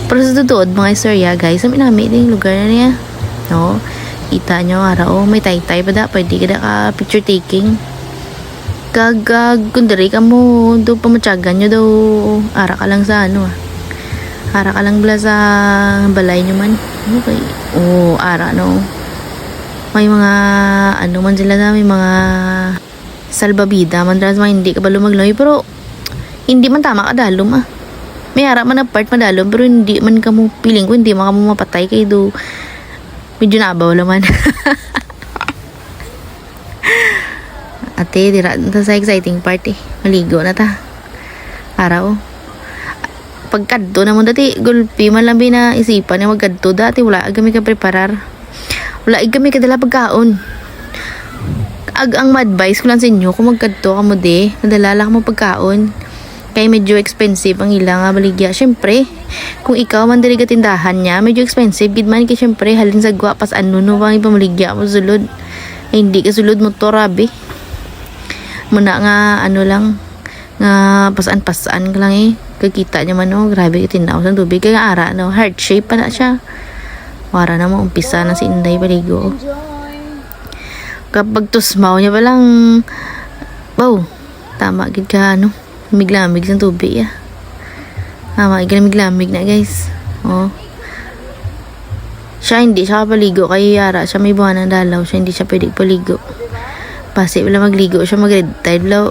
Pero sa tutuod mga istorya guys, sa minami din yung lugar na niya. No? Kita nyo araw, may taytay pa da, pwede ka da ka picture taking. Kundari ka mo, do pamatyagan nyo daw, ara ka lang sa ano ara ka lang bala sa balay nyo man. Okay. Ara no. May mga, ano man sila na, may mga salbabida man dahil hindi ka ba lumagloy, pero hindi man tama ka dalom may ara man na part madalom pero hindi man ka mo piling ko hindi man ka mo mapatay kay do medyo nabaw laman. Ate dira ta sa exciting part maligo na ta araw pagkadto na mo dati gulpi man lang na isipan na magkadto dati wala agami ka preparar wala agami ka dala pagkaon ang ma-advise ko lang sa inyo kung magkadto ka mo nadalala ka mo pagkaon kaya medyo expensive ang ilang baligya. Syempre, kung ikaw man diri ka tindahan niya, medyo expensive gid man kay syempre halin sa gwa pas ano no bang ipamaligya mo sulod. Ay, hindi ka sulod mo to rabi. Muna nga ano lang nga pasan-pasan ka lang Kagita niya man grabe ka tinaw sa tubig kay nga ara no, heart shape pa na siya. Wara na mo umpisa na si Inday paligo. Kapag tusmaw niya pa lang wow, tama gid ka lamig sa tubig tama lamig na guys siya hindi siya kapaligo kay Yara siya may buwan ng dalaw siya hindi siya pwede paligo pasi wala magligo siya mag red tide law